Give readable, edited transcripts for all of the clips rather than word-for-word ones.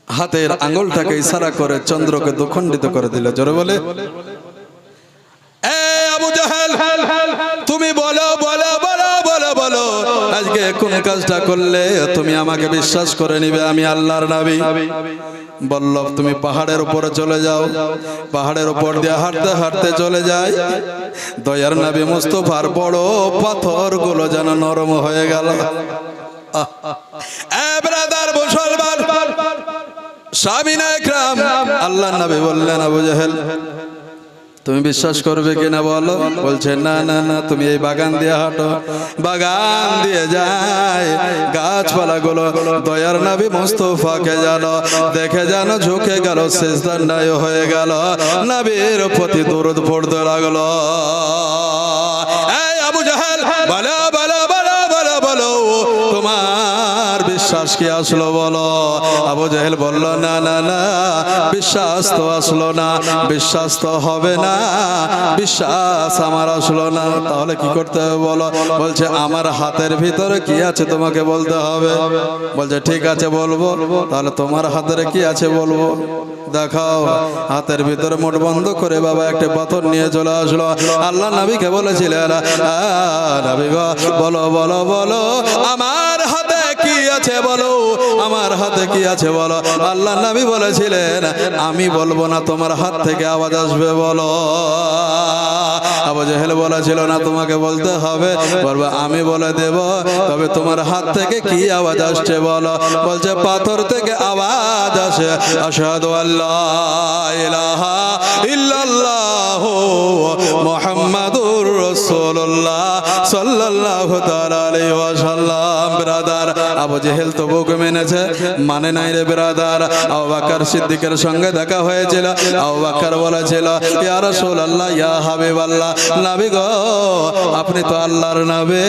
হাতের আঙ্গুলটাকে ইশারা করে চন্দ্রকে দুখণ্ডিত করে দিল। জোরে বলে, এ আবু জাহেল, তুমি বলো বলো বলো বলো বলো, আজকে কোন কাজটা করলে তুমি আমাকে বিশ্বাস করে নিবে আমি আল্লাহর নবী? বলল, তুমি পাহাড়ের উপরে চলে যাও। পাহাড়ের উপর দিয়ে হাঁটতে হাঁটতে চলে যায়। দয়ার নবী মুস্তাফার বড় পাথরগুলো যেন নরম হয়ে গেল। ব্রাদার মুসলমান সাহাবীনা ইকরাম, আল্লাহর নবী বললেন, আবু জাহেল তুমি বিশ্বাস করবে কিনা বলো? বলছে, না না না, তুমি এই বাগান দিয়ে হাঁটো। বাগান দিয়ে যায়, গাছপালাগুলো দয়ার নবী মুস্তাফাকে জানো দেখে জানো ঝুঁকে গেল, সিজদায় হয়ে গেল, নবীর প্রতি দরুদ পড়তে লাগলো। এই আবু জাহেল, বলো বলো বলো বলো বলো, তোমার বিশ্বাস কি আসলো বলো? আবু জাহেল বলল, না না না, বিশ্বাস তো আসলো না, বিশ্বাস তো হবে না, বিশ্বাস আমার আসলো না। তাহলে কি করতে হবে বলো? বলছে, আমার হাতের ভিতরে কি আছে তোমাকে বলতে হবে। বলছে, ঠিক আছে বলবো। তাহলে তোমার হাতের কি আছে বলবো, দেখাও। হাতের ভিতরে মুখ বন্ধ করে বাবা একটা পাথর নিয়ে চলে আসলো। আল্লাহ নবীকে বলেছিলেন, নবী গো, বলো বলো বলো, আমার হাতে কি আছে বলো, আমার হাতে কি আছে বলো। আল্লাহ নবী বলেছিলেন, আমি বলবো না, তোমার হাত থেকে আওয়াজ আসবে বলো। আবু জাহেল বলেছিল, না তোমাকে বলতে হবে। বলবো, আমি বলে দেব, তবে তোমার হাত থেকে কি আওয়াজ আসছে বলো। বলছে, পাথর থেকে আওয়াজ আসে, আশহাদু আল্লা ইলাহা ইল্লাল্লাহু মুহাম্মাদুর রাসূলুল্লাহ সাল্লাল্লাহু তাআলা আলাইহি ওয়াসাল্লাম। ব্রাদার, আবু জাহেল তো বুকে মেনেছে, মানে নাই রে ব্রাদার। আবু বকর সিদ্দিকের সঙ্গে দেখা হয়েছিল। আবু বকর বলেছিল, ইয়া রাসূলুল্লাহ, ইয়া হাবিবাল্লাহ, নবী গো, আপনি তো আল্লাহর নবী,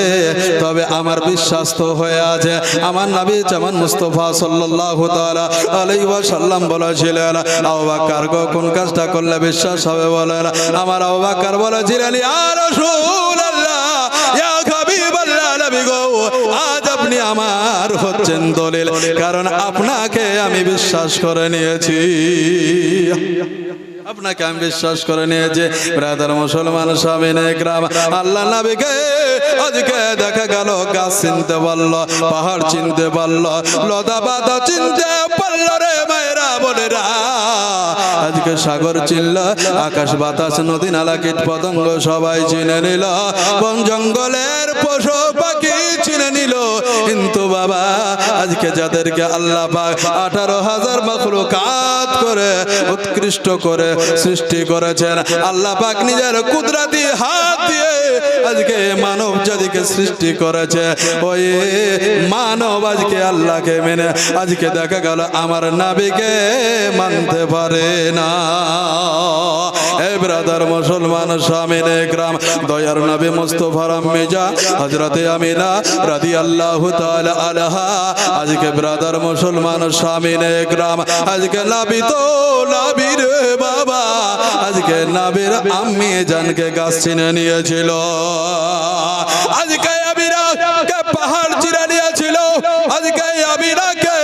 তবে আমার বিশ্বাস তো হয়ে আছে। আমার নবী যেমন মুস্তাফা সাল্লাল্লাহু তাআলা আলাইহি ওয়াসাল্লাম বলেছিলেন, আবু বকর গো, কোন কাজটা করলে বিশ্বাস হবে বলেন। আমার আবু বকর বলেছিলেন, ইয়া রাসূলুল্লাহ, ইয়া হাবিবাল্লাহ, নবী গো, আজ আপনি আমার হচ্ছেন দলিল, কারণ আপনাকে আমি বিশ্বাস করে নিয়েছি, আপনাকে আমি বিশ্বাস করে নিয়েছি। ব্রাদার মুসলমান সাহাবীনা ইকরাম, আল্লাহ নবীকে আজকে দেখা গেল গাছ চিনতে পারলো, পাহাড় চিনতে পারলো, লতা পাতা চিনতে পারলো রে মায়েরা বোনেরা। আজকে সাগর চিনল, আকাশ বাতাস নদী নালা কীট পতঙ্গ সবাই চিনে নিল, বন জঙ্গলের পশু পাখি চিনে নিল। কিন্তু বাবা, আজকে যাদেরকে আল্লাহ পাক 18,000 মাখলুকাত করে উৎকৃষ্ট করে সৃষ্টি করেছেন, আল্লাহ পাক নিজের কুদরতি হাত দিয়ে আজকে মানব জাতিকে সৃষ্টি করেছে। ওই মানব আজকে আল্লাহকে মেনে আজকে দেখা গেল আমার নবীকে মানতে পারে না। এ ব্রাদার মুসলমান সাহাবীনা ইকরাম, দয়ার নবী মুস্তাফার আম্মি জান হযরতে আমিনা রাদিয়াল্লাহু তাআলা আনহা, আজকে ব্রাদার মুসলমান সাহাবীনা ইকরাম, আজকে নবী তো নবী রে বাবা, আজকে নবীর আম্মি জানকে গাছ চিনে নিয়েছিল, আজকে আমিনাকে পাহাড় চিনে নিয়েছিল, আজকে আমিনাকে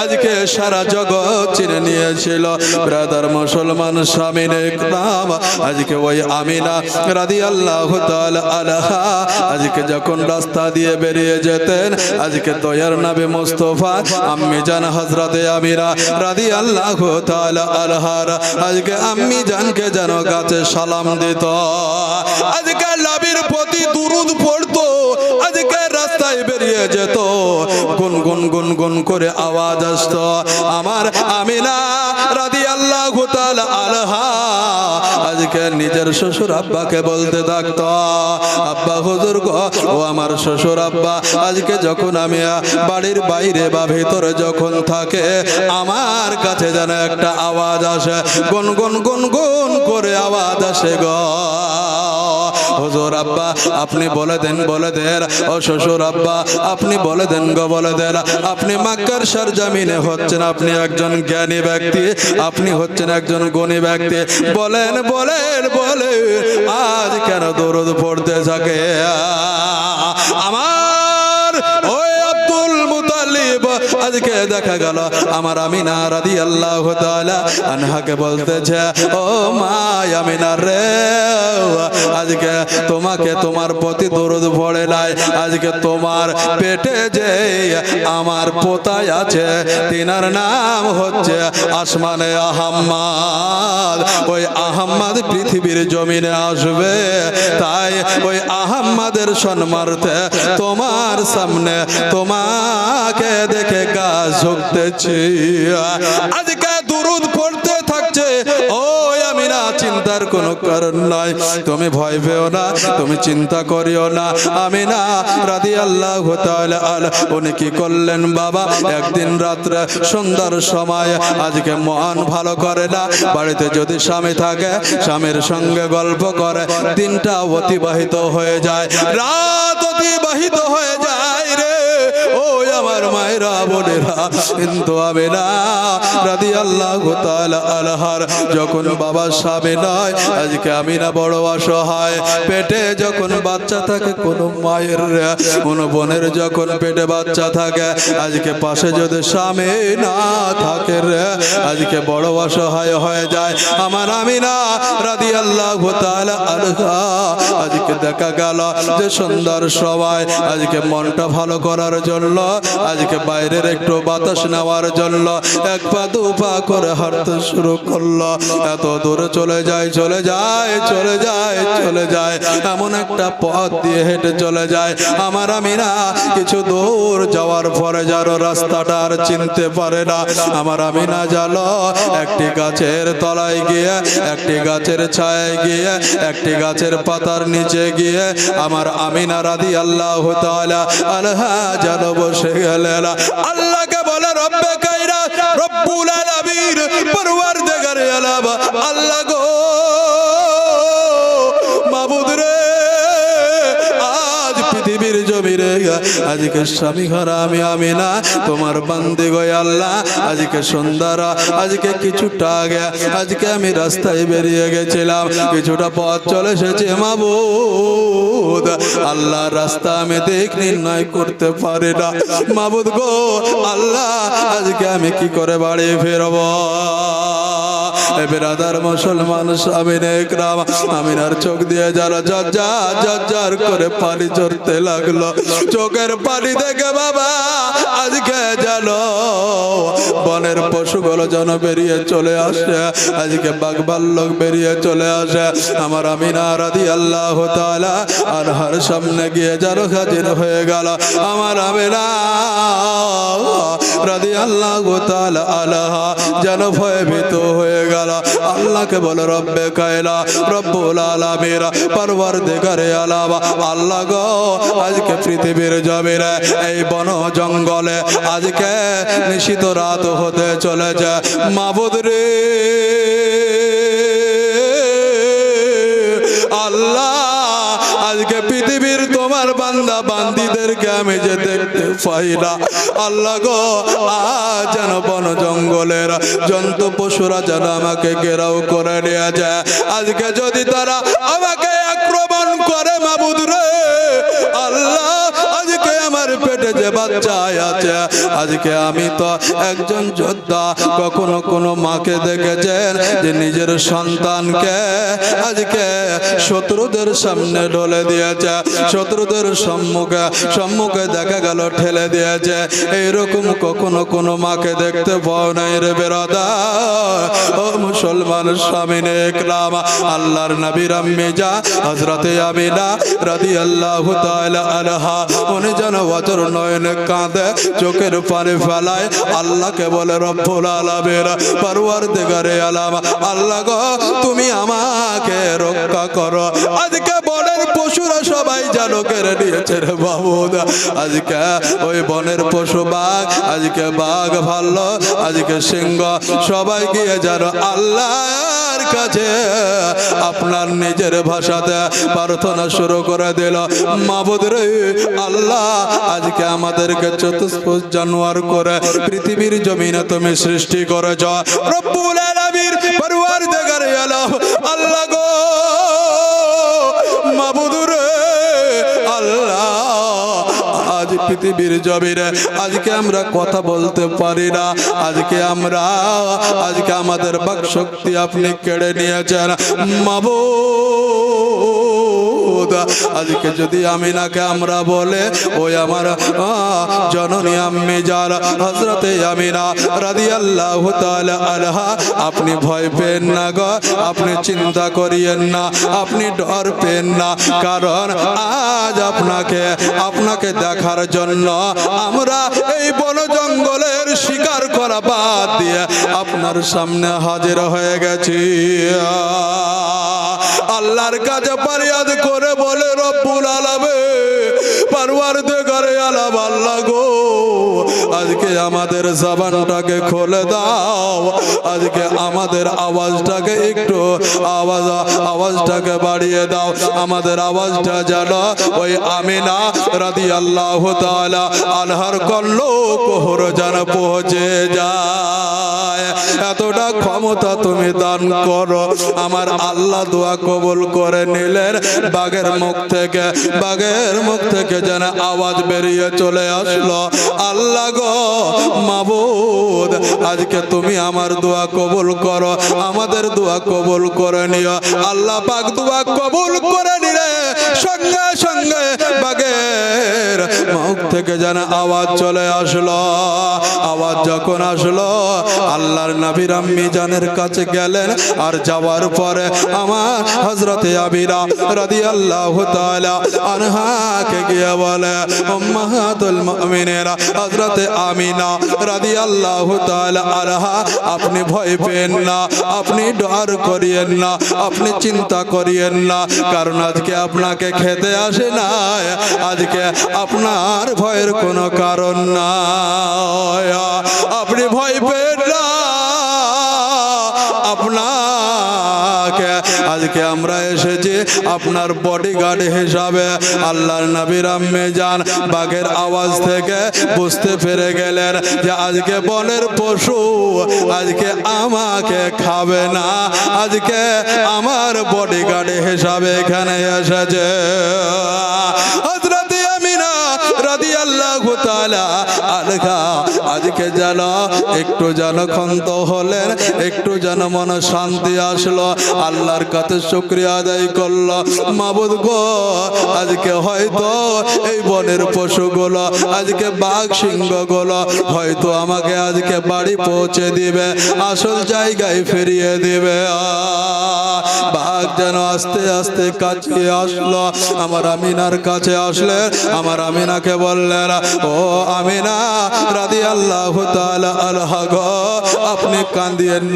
আজকে সারা জগৎ চিনে নিয়েছিল। ব্রাদার মুসলমান সাহাবীনা ইকরাম, আজকে ওই আমিনা রাদিয়াল্লাহু তাআলা আনহা আজকে যখন রাস্তা দিয়ে বেরিয়ে যেতেন, আজকে দয়ার নবী মুস্তাফা আম্মি জান হযরতে আমিনা রাদিয়াল্লাহু তাআলা আনহা আজকে আম্মি জানকে যেন গাছে সালাম দিত, আজকে নবীর প্রতি দুরূদ পড়তো, আজকে রাস্তায় বেরিয়ে যেত, গুনগুন গুনগুন করে আওয়াজ আসতো, আমার আমিনা রাদিয়াল্লাহু তাআলা আনহা আজকে নিজের শ্বশুর আব্বাকে বলতে থাকতো, আব্বা হুজুর গো, ও আমার শ্বশুর আব্বা, আজকে যখন আমি বাড়ির বাইরে বা ভেতরে যখন থাকে, আমার কাছে যেন একটা আওয়াজ আসে, গুনগুন গুনগুন করে আওয়াজ আসে গো, হুজুর আব্বা আপনি বলে দেন, বলে দেন, ও শ্বশুর আব্বা আপনি বলে দেন গো, বলে দেন, আপনি মক্কার সরজমিনে হচ্ছেন, আপনি একজন জ্ঞানী ব্যক্তি, আপনি হচ্ছেন একজন গুণী ব্যক্তি, বলেন বলেন বলে আজ কেন দরুদ পড়তে থাকে আমার ওই আব্দুল মুতালিব আজকে দেখা গেল আমার আমিনা রাদিয়াল্লাহু তাআলা আনহাকে বলতেছে, ও মা আমিনা রে, আজকে তোমাকে তোমার প্রতি দরুদ পড়ে নাই, আজকে তোমার পেটে যে আমার পোতায় আছে তিনার নাম হচ্ছে আসমানে আহাম্মদ। ওই আহাম্মদ পৃথিবীর জমিনে আসবে, তাই ওই আহাম্মদের সম্মানার্থে তোমার সামনে তোমাকে দেখে গা ঝুঁকতেছি। আজকে দুরুদ পড়তে থাকছে। ও আমিনা, চিন্তার কোনো কারণ নাই, তুমি ভয় পেও না, তুমি চিন্তা করিও না। আমিনা রাদিয়াল্লাহু তাআলা উনি কি করলেন বাবা, একদিন রাত্রে সন্ধ্যার সময়, আজকে মন ভালো করে না, বাড়িতে যদি স্বামী থাকে স্বামীর সঙ্গে গল্প করে দিনটা অতিবাহিত হয়ে যায়, রাত অতিবাহিত হয়ে যায় রে। ও আমার মায়েরা বোনেরা, কিন্তু আমিনা রাদিয়াল্লাহু তাআলা আনহার যখন বাবা স্বামী নয়, আজকে আমিনা বড় অসহায়। পেটে যখন বাচ্চা থাকে, কোন মায়ের কোন বোনের যখন পেটে বাচ্চা থাকে, আজকে পাশে যদি স্বামী না থাকে রে, আজকে বড় অসহায় হয়ে যায় আমার আমিনা রাদিয়াল্লাহু তাআলা আনহা। আজকে দেখা গেল যে সুন্দর সবাই আজকে মনটা ভালো করার জন্য, আজকে বাইরের একটু বাতাস নেওয়ার জন্য এক পা দু পা করে হাঁটতে শুরু করলো। এত দূরে চলে যায় চলে যায় চলে যায় চলে যায়, এমন একটা পথ দিয়ে হেঁটে চলে যায় আমার আমিনা। কিছু দূর যাওয়ার পরে যারো রাস্তাটা আর চিনতে পারে না। আমার আমিনা জানো একটি গাছের তলায় গিয়ে, একটি গাছের ছায়ায় গিয়ে, একটি গাছের পাতার নিচে গিয়ে আমার আমিনা রাদিয়াল্লাহু তাআলা আনহা যেন বসে গেলেন। আল্লাহকে বলে রব্বে কায়রা রব্বুল আলামিন পরওয়ারদিগারে আলাম, আল্লাহ গো মাবুদ রে, আজ পৃথিবীর জমিনে আজকে স্বামী ঘর আমি আমিনা তোমার বান্দি গো আল্লাহ। আজকে সুন্দর, আজকে কিছুটা আগে আজকে আমি রাস্তায় বেরিয়ে গেছিলাম, কিছুটা পথ চলে এসেছি মাবুদ। আল্লাহ রাস্তা আমি দিক নির্ণয় করতে পারি না মাবুদ গো আল্লাহ, আজকে আমি কি করে বাড়ি ফিরবো? বেরাদার মুসলমান স্বামীনে একরাম, আমিনার চোখ দিয়ে যারা ঝরঝর ঝরঝর করে পানি ঝরতে লাগলো। চোখের পানি দেখে বাবা আজকে জানো বনের পশুগুলো যেন বেরিয়ে চলে আসে, আজকে বাঘ ভাল্লুক বেরিয়ে চলে আসে। আমার আমিনা রাদিয়াল্লাহু তাআলা আনহার সামনে গিয়ে যেন হাজির হয়ে গেল আমার আমিনা রাদিয়াল্লাহু তাআলা আনহা যেন ভয়ভীত হয়ে গেল। আল্লাহকে বলে রব্বে কায়লা রব্বুল আলামিন পরওয়ারদিগারে আলাম, আল্লাহ গো আজকে পৃথিবীর জমিনে এই বন জঙ্গলে আজকে নিশিত রাত হতে চলেছে মাবুদ রে আল্লাহ। আজকে পৃথিবীর তোমার বান্দা বান্দিদেরকে আমি যে দেখতে পাই না আল্লাহ গো, আজ যেন বন জঙ্গলের জন্তু পশুরা যেন আমাকে ঘেরাও করে নিয়ে যায়। আজকে যদি তারা আমাকে আক্রমণ করে মাবুদ রে আল্লাহ, আজকে আমার পেটে যে বাচ্চা আছে, আজকে আমি তো একজন যোদ্ধা। কখনো কোনো মাকে দেখেছেন যে নিজের সন্তানকে আজকে শত্রুদের সামনে ঢলে দিয়েছে, শত্রুদের সম্মুখে দেখা গেল ঠেলে দিয়েছে? এইরকম কখনো কোনো মাকে দেখতে পাও নাই রে বেরাদার। ও মুসলমান স্বামীনে একরাম, আল্লাহর নবীর আম্মি যা হযরতে আমিনা রাদিয়াল্লাহু তাআলা আনহা উনি যেন অঝর নয়নে কাঁদে, চোখের পানি ফেলায়, আল্লাহকে বলে রব্বুল আলামিন পরওয়ারদিগারে আলাম, আল্লাহ গো তুমি আমাকে রক্ষা করো। আজকে বনের পশুরা সবাই যেন কেড়ে নিয়েছে রে মাবুদ। আজকে ওই বনের পশু বাঘ, আজকে বাঘ ভাল্লো, আজকে সিংহ সবাই গিয়ে যেন আল্লাহর কাছে আপনার নিজের ভাষাতে প্রার্থনা শুরু করে দিল, মাবুদ রে আল্লাহ আজকে আমাদেরকে চতুষ্পদ জানোয়ার করে পৃথিবীর জমিনে তুমি সৃষ্টি করেছ রব্বুল আলামিন পরওয়ারদিগারে আলাম, আল্লাহ গো মাবুদ রে আল্লাহ আজ পৃথিবীর জমিনে আজকে আমরা কথা বলতে পারি না। আজকে আমাদের বাক শক্তি আপনি কেড়ে নিয়েছেন মাবুদ। আজকে যদি আমিনাকে আমরা বলে ওই আমার জননী আম্মি জান হযরতে আমিনা রাদিয়াল্লাহু তাআলা আনহা, আপনি ভয় পেন না গো, আপনি চিন্তা করিয়েন না, আপনি ডর পেন না, কারণ আজ আপনাকে দেখার জন্য আমরা এই বন জঙ্গলের শিকার করা বাদ দিয়ে আপনার সামনে হাজির হয়ে গেছি। আল্লাহর কাছে ফরিয়াদ করে বলে রব্বুল আলামিন, পরওয়ারদিগারে আলম আল্লাহ গো, আজকে আমাদের জবানটাকে খুলে দাও, আজকে আমাদের আওয়াজটাকে একটু আওয়াজটাকে বাড়িয়ে দাও, আমাদের আওয়াজটা যেন ওই আমিনা রাদিয়াল্লাহু তাআলা আনহার কল্লোকোহর যেন পৌঁছে যায়। এতটা ক্ষমতা তুমি দান করো। আমার আল্লাহ দোয়া কবুল করে নিলেন। বাঘের মুখ থেকে যেন আওয়াজ বেরিয়ে চলে আসলো, আল্লাহ গো মাবুদ, আজকে তুমি আমার দোয়া কবুল করো, আমাদের দোয়া কবুল করে নিও। আল্লাহ পাক দোয়া কবুল করে নিলে সঙ্গে সঙ্গে বাঘের মুখ থেকে যেন আওয়াজ চলে আসলো। আওয়াজ যখন আসলো, আল্লাহর নবী আম্মি জানের কাছে গেলেন, আর যাওয়ার পরে আমার হযরতে আমিনা রাদিয়াল্লাহু তাআলা আনহাকে গিয়ে বলে, উম্মাহাতুল মুমিনিন হযরতে আমিনা রাদিয়াল্লাহু তাআলা আনহা, আপনি ভয় পেন না, আপনি ডর করিয়েন না, আপনি চিন্তা করিয়েন না, কারণ আজকে আপনাকে খেতে আসে না, আজকে আপনার ভয়ের কোনো কারণ নাই। আপনি ভয় পেন না, আপনাকে আজকে আমরা এসেছি আপনার বডিগার্ড হিসাবে। আল্লাহর নবী আম্মি জান বাঘের আওয়াজ থেকে বুঝতে পেরে গেলেন যে আজকে বনের পশু আজকে আমাকে খাবে না, আজকে আমার বডিগার্ড হিসাবে এখানে এসেছে। হযরতে আমিনা রাদিয়াল্লাহু তাআলা আনহা আজকে যেন একটু যেন ক্ষান্ত হলেন, একটু যেন মনে শান্তি আসলো, আল্লাহর কাছে শুকরিয়া আদায় করলো, মাবুদ গো, আজকে হয়তো এই বনের পশুগুলো, আজকে বাঘ সিংহগুলো হয়তো আমাকে আজকে বাড়ি পৌঁছে দিবে, আসল জায়গায় ফিরিয়ে দিবে। বাঘ যেন আস্তে আস্তে কাছে আসলো, আমার আমিনার কাছে আসলে আমার আমিনাকে বললেন, ও আমিনা রাদিয়াল্লাহু তাআলা আনহা গো, আপনি কাঁদিয়েন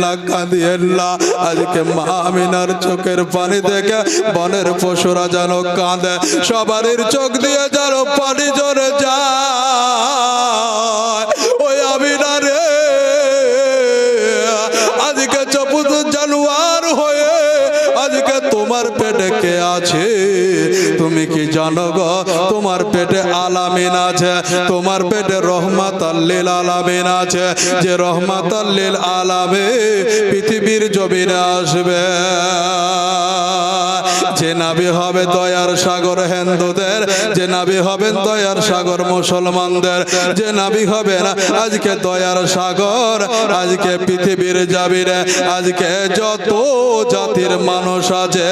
না, আজকে মা আমিনার চোখের পানি দেখে বনের পশুরা যেন কাঁদে, সবারই চোখ দিয়ে যেন পানি ঝরে যায়। ওই আমিনা রে, আজকে চপুত জানোয়ার হয়ে আজকে তোমার পেটে কে আছে তুমি কি জানো গো? তোমার পেটে আলামিন আছে, তোমার পেটে রহমাতাল লিল আলামিন আছে, যে রহমাতাল লিল আলামিন পৃথিবীর জমিনে আসবে, যে নবী হবে দয়ার সাগর হিন্দুদের, যে নবী হবেন দয়ার সাগর মুসলমানদের, যে নবী হবেন আজকে দয়ার সাগর আজকে পৃথিবীর জমিনে আজকে যত জাতির মানুষ আছে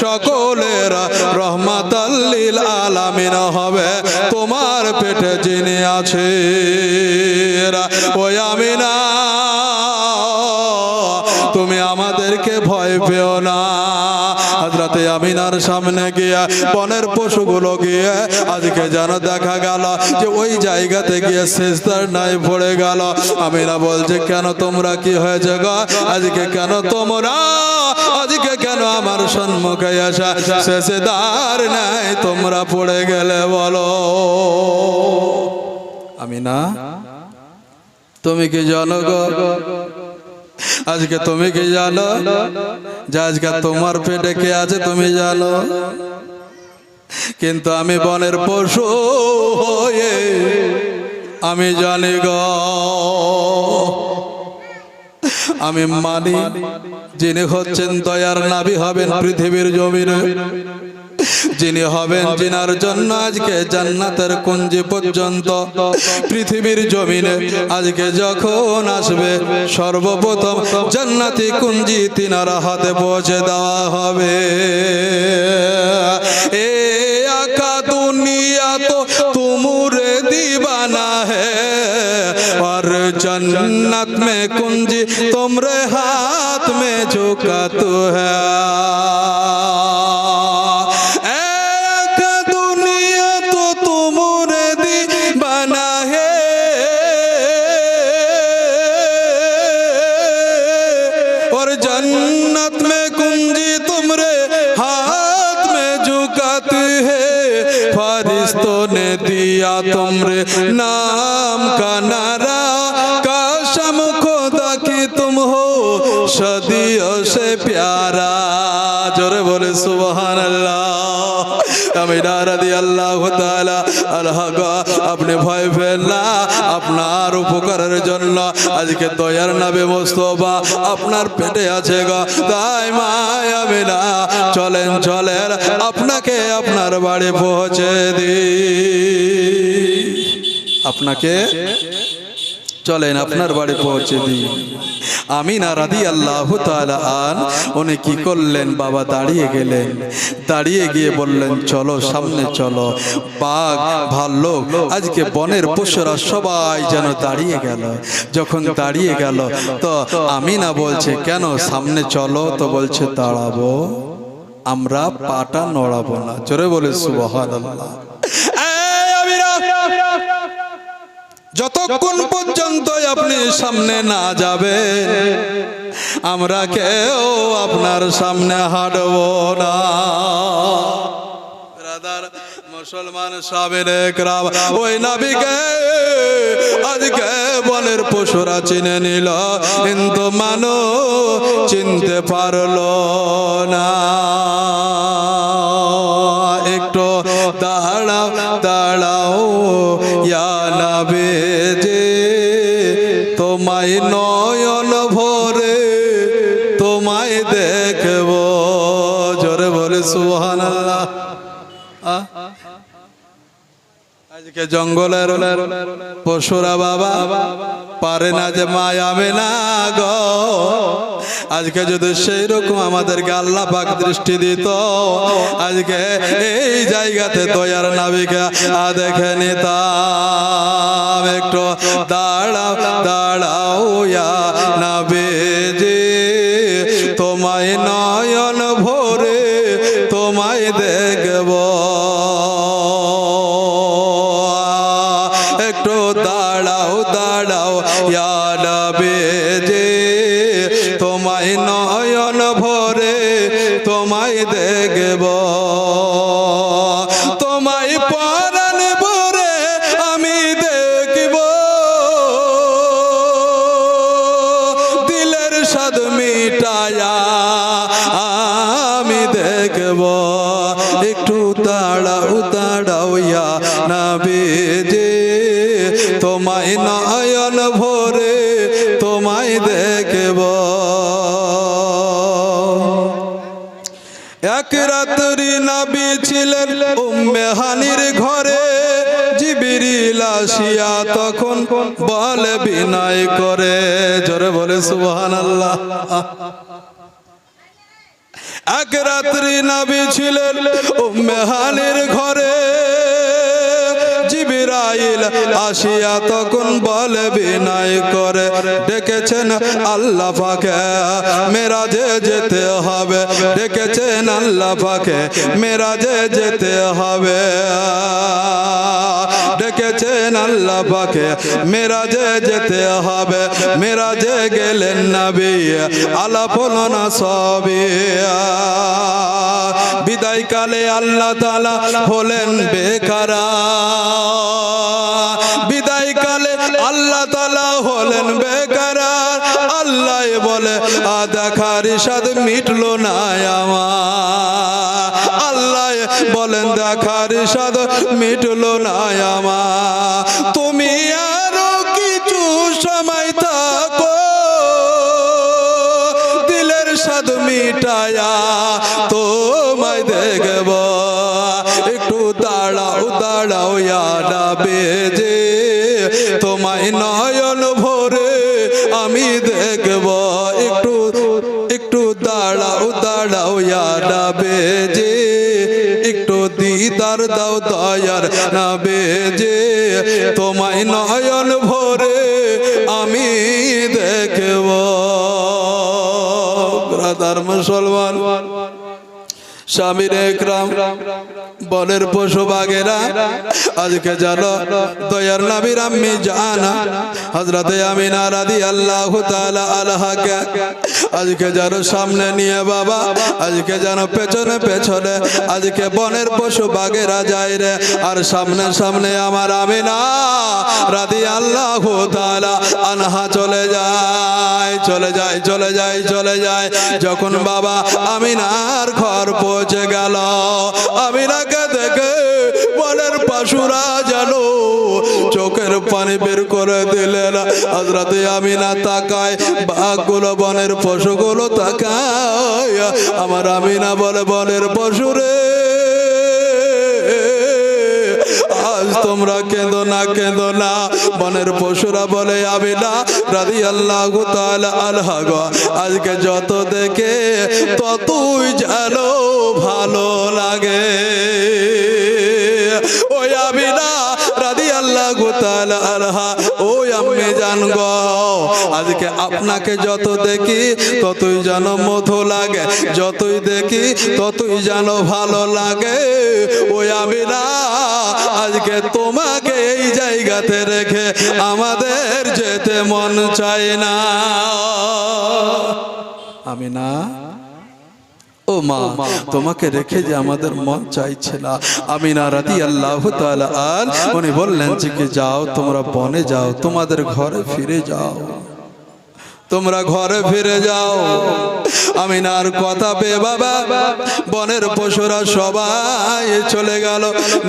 সকলের রহমাতাল লিল আলামিন হবে তোমার পেটে যিনি আছে। ওই আমিনা তুমি আমাদেরকে ভয় পেও না। হযরতে আমিনার সামনে গিয়ে বনের পশুগুলো গিয়ে আজকে যেন দেখা গেল যে ওই জায়গাতে গিয়ে সিজদার নাই পড়ে গেল। আমিনা বলছে, কেন তোমরা কি হয়েছে গো? আজকে কেন তোমরা আজকে কেন আমার সম্মুখে আসা সিজদার নাই তোমরা পড়ে গেলে বলো? আমিনা তুমি কি জানো গো? আজকে তুমি কি জানো যে আজকে তোমার পেটে কে আছে তুমি জানো? কিন্তু আমি বনের পশু হয়ে আমি জানি গো, আমি মানি যিনি হচ্ছেন দয়ার নবী হবেন পৃথিবীর জমিনে, যিনি হবেন জিনার জন্য আজকে জান্নাতের কুঞ্জি পর্যন্ত পৃথিবীর জমিনে আজকে যখন আসবে সর্বপ্রথম জান্নাতি কুঞ্জি তিনার হাতে পৌঁছে দেওয়া হবে। এ আকা দুনিয়া তো তুমরে दीवाना है और जन्नत में कुंजी तुमरे हाथ में झुका तो है। एक दुनिया तो तुमरे दीवाना है और जन्नत में कुंजी तुमरे हाथ में झुकाती है। फरिश्तों ने दिया तुमरे नाम का नारा कसम खुदा की तुम हो सदियों से प्यारा। जोरे बोले सुभान अल्लाह। আমিনা রাদিয়াল্লাহু তাআলা আনহা আপনি ভয় পেন না, আপনার উপকারের জন্য আজকে দয়ার নবী মুস্তাফা আপনার পেটে আছে গো। তাই মা আমিনা চলেন চলেন আপনাকে আপনার বাড়ি পৌঁছে দিই, আপনাকে চলেন আপনার বাড়ি পৌঁছে দিই। আমিনা রাদিয়াল্লাহু তাআলা আন উনি কি করলেন, বাবা দাঁড়িয়ে গেলেন, দাঁড়িয়ে গিয়ে বললেন চলো সামনে চলো। বাঘ ভাল্লুক আজকে বনের পশুরা সবাই যেন দাঁড়িয়ে গেল। যখন দাঁড়িয়ে গেল তো আমিনা বলছে কেন সামনে চলো, তো বলছে দাঁড়াবো, আমরা পাটা নড়াবো না। জোরে বলে সুবহানাল্লাহ। যতক্ষণ পর্যন্ত আপনি সামনে না যাবেন আমরা কেউ আপনার সামনে হাঁটব না। ব্রাদার মুসলমান সাহাবায়ে কেরাম ওই নবীকে আজকে বনের পশুরা চিনে নিল, কিন্তু মানুষ চিনতে পারলো না। একটু দাঁড়াও দাঁড়াও ইয়া নবী যে তোমায় নয়ন ভরে তোমায় দেখব। জোরে বলে সুবহানাল্লাহ। আজকে জঙ্গলের পশুরা বাবা পারে না যে মায়া মেনা গো। আজকে যদি সেই রকম আমাদেরকে আল্লাহ পাক দৃষ্টি দিত আজকে এই জায়গাতে দয়ার নবীকে দেখে নিতাম। একটু দাঁড়াও দাঁড়াও ইয়া নবী যে তোমায় নয়ন ভরে তোমায় দেখব। একটু দাঁড়াও দাঁড়াও ইয়া নবী যে তোমায় নয়ন ভরে তোমায় দেখব। তোমায় পরাণ ভরে আমি দেখব, দিলের স্বাদ মিটায়া আমি দেখব। একটু দাঁড়াও দাঁড়াও ইয়া নবী যে তোমায় নয়ন ভরে তোমায় দেখব। এক রাত্রি নবী ছিলেন উম্মে হানির ঘরে, জিবরিল আসিয়া তখন বলে বিনয় করে। জোরে বলে সুবহানাল্লাহ। এক রাত্রি নবী ছিলেন উম্মে হানির ঘরে, জিবরাইল আসিয়া তখন বলে বিনয় করে ডেকেছেন আল্লাহ পাকে মেরাজে যেতে হবে, ডেকেছেন আল্লাহ পাকে মেরাজে যেতে হবে, ডেকেছেন আল্লাহ পাকে মেরাজে যেতে হবে। মেরাজে গেলেন নবী আলাপ হলো না সবই। বিদায় কালে আল্লাহ তাআলা হলেন বেকারার, বিদায় কালে আল্লাহ তাআলা হলেন বেকারার। আল্লাহ বলে দেখার স্বাদ মিটলো না আমার, আল্লাহ বলেন দেখার স্বাদ মিটলো না আমার। তুমি আরো কিছু সময় থাকো, দিলের স্বাদ মিটায়া তোমায় দেখব। ডাবে যে তোমায় নয়ন ভরে আমি দেখব একটু একটু দাঁড়াও দাঁড়াও ইয়া ডাবে যে একটু দিদার দাও দয়ার নাবে যে তোমায় নয়ন ভরে আমি দেখব ব্রাদার মুসলমান স্বামীর একরাম বনের পশু বাগেরা আজকে জানো দয়ার নবীর আম্মি জানা হযরতে আমিনা রাদিয়াল্লাহু তাআলা আনহাকে আজকে জানো সামনে নিয়ে বাবা আজকে জানো পেছনে পেছনে আজকে বনের পশু বাগেরা যায় রে আর সামনে সামনে আমার আমিনা রাদিয়াল্লাহু তাআলা আনহা চলে যায় চলে যায় চলে যায় চলে যায় যখন বাবা আমিনার ঘর পৌঁছে গেল আমিনাকে দেখে বনের পশুরা জানো চোখের পানি বের করে দিলেন হযরতে আমিনা তাকায় বাঘগুলো বনের পশুগুলো তাকায় আমার আমিনা বলে বনের পশুরে আজ তোমরা কেঁদো না বনের পশুরা বলে আমিনা রাদিয়াল্লাহু তাআলা আনহা গো আজকে যত দেখে ততই যেন ভালো লাগে ওই আমিনা রাদিয়াল্লাহু তাআলা আনহা ওই আম্মি জান গো আজকে আপনাকে যত দেখি ততই যেন মধু লাগে যতই দেখি ততই যেন ভালো লাগে ওই আমিনা আজকে তোমাকে এই জায়গাতে রেখে আমাদের যেতে মন চায় না আমিনা ও মা তোমাকে রেখে যে আমাদের মন চাইছে না আমিনা রাদিয়াল্লাহু তাআলা আনহা উনি বললেন যে কি যাও তোমরা বনে যাও তোমাদের ঘরে ফিরে যাও তোমরা ঘরে ফিরে যাও আমিনার কথা পেয়ে বাবা বনের পশুরা সবাই চলে গেল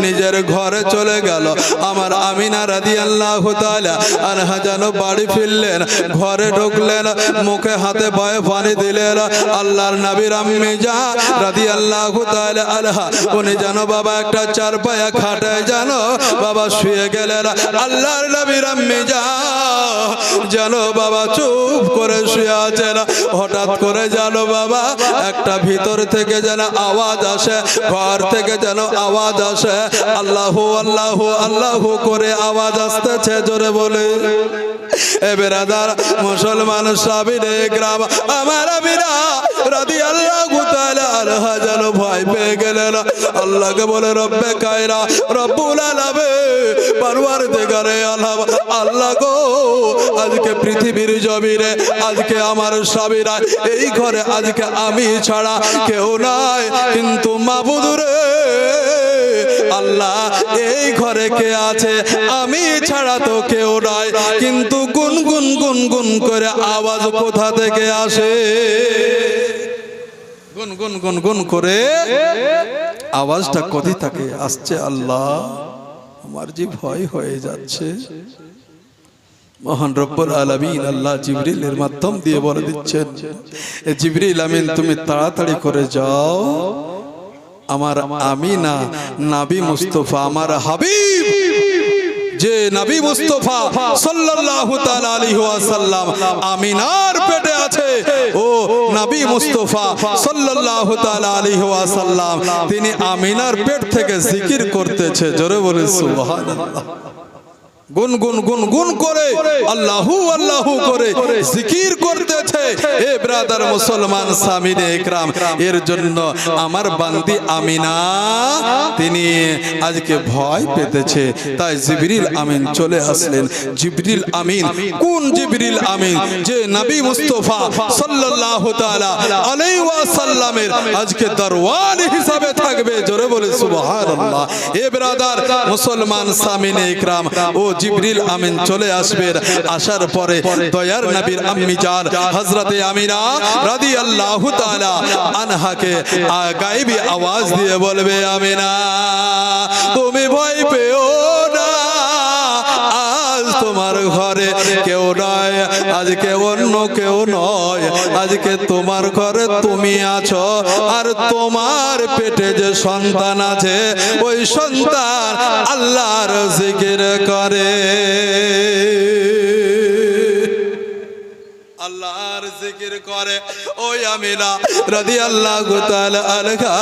নিজের ঘরে চলে গেল আমার আমিনা রাদিয়াল্লাহু তাআলা আনহা যেন বাড়ি ফিরলেন ঘরে ঢুকলেন মুখে হাতে পায়ে পানি দিলেন আল্লাহর নবীর আম্মি যা রাদিয়াল্লাহু তাআলা আনহা উনি যেন বাবা একটা চারপায়া খাটায় যেন বাবা শুয়ে গেলেন আল্লাহর নবীর আম্মি যা যেন বাবা চুপ করে শুয়ে আছেন হঠাৎ করে জানো বাবা একটা ভিতর থেকে যেন আওয়াজ আসে ঘর থেকে যেন আওয়াজ আসে আল্লাহু আল্লাহু আল্লাহু করে আওয়াজ আসতেছে জোরে বলে এ বেরাদার মুসলমান সাবিরে গ্রাম আমার আমিনা রাদিয়াল্লাহু তাআলা আনহা যেন ভয় পেয়ে গেলেন আল্লাহকে বলে রব্বে কায়রা রব্বুল আলামিন পরওয়ারদিগারে আলম আল্লাহ গো আজকে পৃথিবীর জমিনে আজকে আমার স্বামীরা এই ঘরে আজকে আমি ছাড়া কেউ নাই কিন্তু মাবুদ রে আল্লাহ এই ঘরে কে আছে আমি ছাড়া তো কেউ নাই কিন্তু গুন গুন গুন গুন করে আওয়াজ কোথা থেকে আসে গুন গুন গুন গুন করে আওয়াজটা কোথা থেকে আসছে আল্লাহ আমার যে ভয় হয়ে যাচ্ছে মহান রব্বুল আলামিন আল্লাহ জিবরিলের মাধ্যম দিয়ে বলে দিচ্ছেন এ জিবরিল আমিন তুমি তাড়াতাড়ি করে যাও আমার আমিনা নবী মুস্তাফা আমার হাবিব যে নবী মুস্তাফা সাল্লাল্লাহু তাআলা আলাইহি ওয়াসাল্লাম আমিনার পেটে আছে ও নবী মুস্তাফা সাল্লাল্লাহু তাআলা আলাইহি ওয়াসাল্লাম তিনি আমিনার পেট থেকে জিকির করতেছে জোরে বলে সুবহানাল্লাহ গুন গুন গুন গুন করে আল্লাহু আল্লাহু করে জিকির করতেছে এ ব্রাদার মুসলমান সামিনে ইকরাম এর জন্য আমার বান্দি আমিনা তিনি আজকে ভয় পেতেছে তাই জিবরিল আমিন চলে আসলেন জিবরিল আমিন কোন জিবরিল আমিন যে নবী মুস্তাফা সাল্লাল্লাহু তাআলা আলাইহি ওয়াসাল্লামের আজকে দরওয়ান হিসাবে থাকবে জোরে বলে সুবহানাল্লাহ এ ব্রাদার মুসলমান সামিনে ইকরাম ও জিবরিল আমিন চলে আসবেন আসার পরে দয়ার নবীর আম্মি জান হযরতে আমিনা রাদিয়াল্লাহু তাআলা আনহাকে গায়বী আওয়াজ দিয়ে বলবে আমিনা তুমি ভয় পেও না আজ তোমার তোমার ঘরে কেউ নয়, আজকে অন্য কেউ নয়, আজকে তোমার ঘরে তুমি আছো, আর তোমার পেটে যে সন্তান আছে ওই সন্তান আল্লাহর জিকির করে, আল্লাহর জিকির করে। ওই আমিনা রাদিয়াল্লাহু তাআলা আনহা,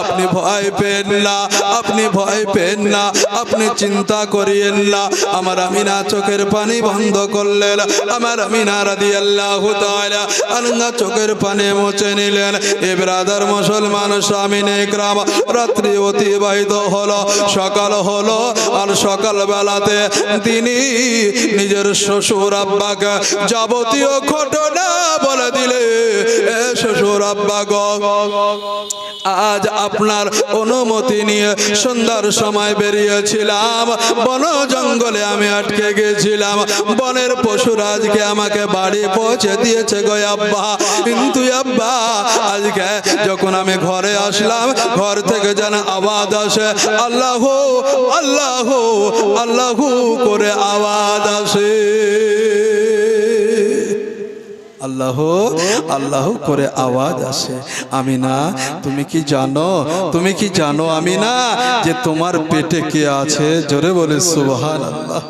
আপনি ভয় পেন না, আপনি ভয় পেন না, আপনি চিন্তা করিয়েন না। আমার আমিনা চোখের পানি বন্ধ করলেন, আমার আমিনা রাদিয়াল্লাহু তাআলা আনহা চোখের পানি মুছে নিলেন। এ ব্রাদার মুসলমান সামিনে ইকরাম, রাত্রি অতিবাহিত হলো, সকাল হলো, আর সকাল বেলাতে তিনি নিজের শ্বশুর আব্বাকে যাবতীয় ঘটনা বলে দিলে, এ শ্বশুর আব্বা গো, আজ আপনার অনুমতি নিয়ে সন্ধ্যার সময় বেরিয়েছিলাম, বন জঙ্গলে আমি আটকে গেছিলাম, বনের পশুরা আজকে আমাকে বাড়ি পৌঁছে দিয়েছে গো আব্বা। কিন্তু আব্বা আজকে যখন আমি ঘরে আসলাম, ঘর থেকে যেন আওয়াজ আসে, আল্লাহ আল্লাহ আল্লাহ করে আওয়াজ আসে, আল্লাহ আল্লাহ করে আওয়াজ আসে। আমিনা তুমি কি জানো, তুমি কি জানো আমিনা যে তোমার পেটে কে আছে? জোরে বলে সুবহানাল্লাহ।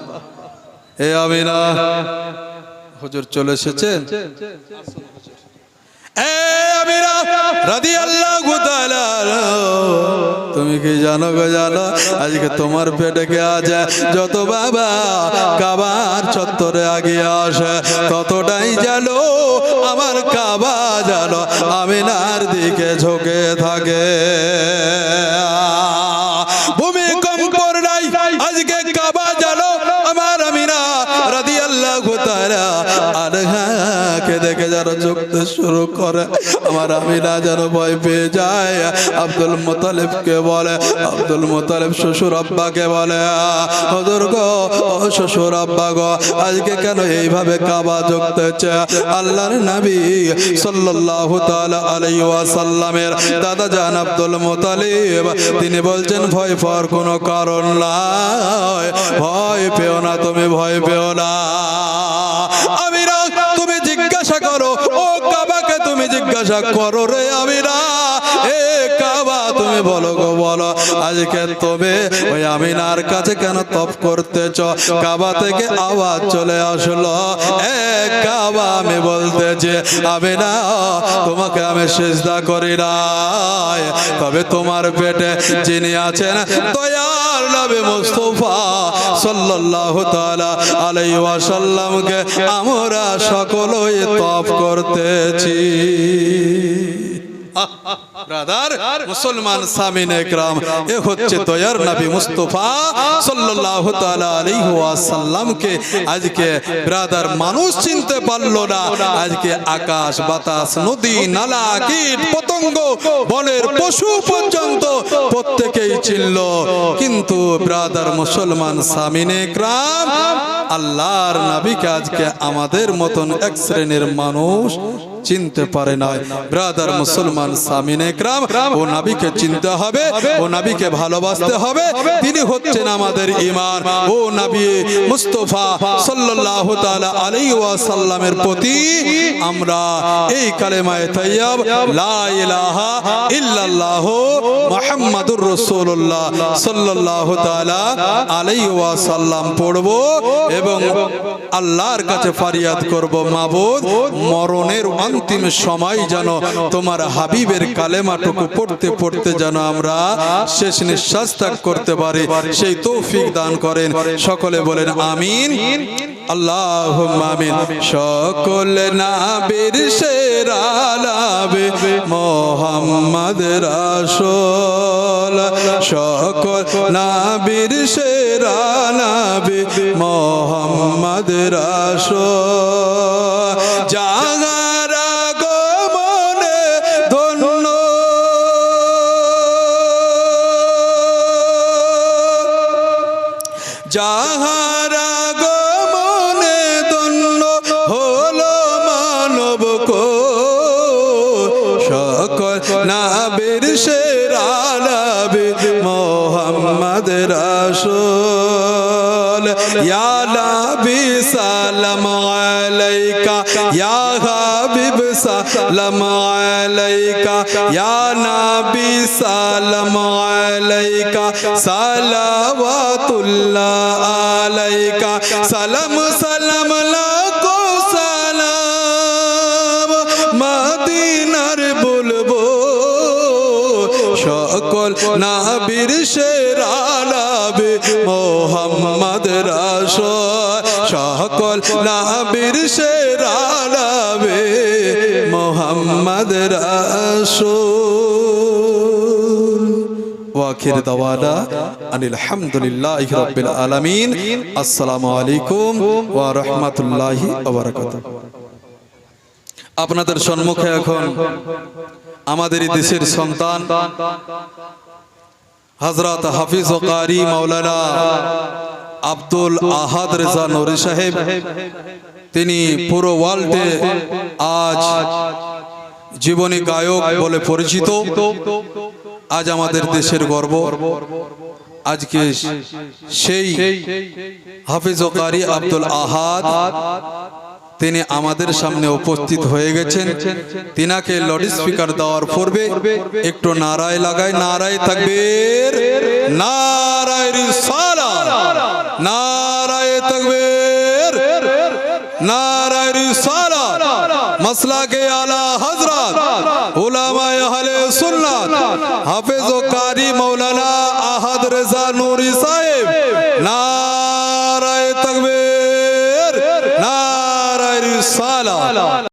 এ আমিনা, হুজুর চলে এসেছেন। তুমি কি জানো গো, জানো আজকে তোমার পেটে কে আছে? যত বাবা কাবার চত্বরে আগিয়ে আসে ততটাই জানো আমার কাবা জানো আমিনার দিকে ঝুঁকে থাকে। ভূমিকম্পর নাই আজকে কাবা জানো আমার আমিনা রাদিয়াল্লাহু তাআলা আনহাকে দেখে যারা ঝুঁকতে শুরু করে, আমার আমিনা যেন ভয় পেয়ে যায়। আব্দুল মুত্তালিবকে বলে, আব্দুল মুত্তালিব শ্বশুর আব্বাকে বলে, হুজুর গো, ও শ্বশুর আব্বা গো, আজকে কেন এইভাবে কাবা ঝুঁকতেছে? আল্লাহর নবী সাল্লাল্লাহু তাআলা আলাইহি ওয়াসাল্লামের দাদা জান আব্দুল মুত্তালিব তিনি বলছেন, ভয় পাওয়ার কোনো কারণ নাই, ভয় পেও না, তুমি ভয় পেও না। আমিনা তুমি জিজ্ঞাসা করো, ও কাবাকে তুমি জিজ্ঞাসা করো রে আমিনা, এ কাবা তুমি বলো গো বলো, আজকে তবে ওই আমিনার কাছে কেন তপ করতেছ? কাবা থেকে আওয়াজ চলে আসলো, এ কাবা আমি বলতেছি আমিনা তোমাকে আমি সিজদা করি নাই, তবে তোমার পেটে যিনি আছেন দয়ার নবী মুস্তাফা সাল্লাল্লাহু তাআলা আলাইহি ওয়াসাল্লামকে আমরা সকলেই তপ করতেছি। ব্রাদার মুসলমান সামিনে ইকরাম, এ হচ্ছে দয়ার নবী মুস্তাফা সাল্লাল্লাহু তাআলা আলাইহি ওয়াসাল্লামকে আজকে ব্রাদার মানুষ চিনতে পারলো না, আজকে আকাশ বাতাস নদী নালা কীট পতঙ্গ বনের পশু পর্যন্ত প্রত্যেকেই চিনল, কিন্তু ব্রাদার মুসলমান সামিনে ইকরাম আল্লাহর নবীকে আজকে আমাদের মতন এক শ্রেণীর মানুষ চিনতে পারে না। ব্রাদার মুসলমান সামিনে ইকরাম, ও নবীকে চিনতে হবে, ও নবীকে ভালোবাসতে হবে, তিনি হচ্ছেন আমাদের ঈমান। ও নবী মুস্তাফা সাল্লাল্লাহু তাআলা আলাইহি ওয়াসাল্লামের প্রতি আমরা এই কালেমায়ে তাইয়্যিব লা ইলাহা ইল্লাল্লাহ মুহাম্মাদুর রাসূলুল্লাহ সাল্লাল্লাহু তাআলা আলাইহি ওয়াসাল্লাম পড়ব এবং আল্লাহর কাছে ফরিয়াদ করব, মাবুদ মরণের অন্তিম সময় যেন তোমার হাবিবের কালেমাটুকু পড়তে পড়তে যেন আমরা শেষ নিঃশ্বাস ত্যাগ করতে পারি, সেই তৌফিক দান করেন। সকলে বলেন আমিন, আল্লাহুম্মা আমিন। সকল নবীর সেরা নবী মুহাম্মদ রাসূল, সকল নবীর সেরা নবী মুহাম্মদ রাসূল, যাহার আগমনে ধন্য যাহার আগমনে ধন্য হলো মানব কুল, সকল নবীর সেরা নবী মুহাম্মদ রাসূল, ইয়া নবী আলাইকা ইয়া হাবিব সালাম আলাইকা ইয়া নবী সালাম আলাইকা সালাওয়াতুল্লাহ আলাইকা সালাম সালাম লাখো সালাম মদিনার বলবো সকল নবীর সেরা নবী মোহাম্মদ রাসূল সকল নবীর সেরা নবী মোহাম্মদ রাসূল ওয়াখির দাওয়ানা আনিল হামদুলিল্লাহি রাব্বিল আলামিন আসসালামু আলাইকুম ওয়া রাহমাতুল্লাহি ওয়া বারাকাতুহু। আপনাদের সম্মুখে এখন আমাদের দেশের সন্তান হযরত হাফিজ ও কারি মাওলানা আব্দুল আহাদ রেজা নুরি সাহেব, তিনি পুরো ওয়ার্ল্ডে আজ জীবনী গায়ক বলে পরিচিত। আজ আমাদের দেশের গর্ব। আজকে সেই হাফিজ ও কারি আব্দুল আহাদ তিনি আমাদের সামনে উপস্থিত হয়ে গেছেন। তিনাকে লাউড স্পিকার দেওয়ার পূর্বে একটু নারায় লাগায়, নারায় তাকবীর, নারায় রিসালাত, নারায় তাকবীর, নারায় রিসালাত। মাসলাকে আলা হযরত উলামায়ে আহলে সুন্নাত হাফিজ ও কারি মাওলানা আহাদ রেজা নুরি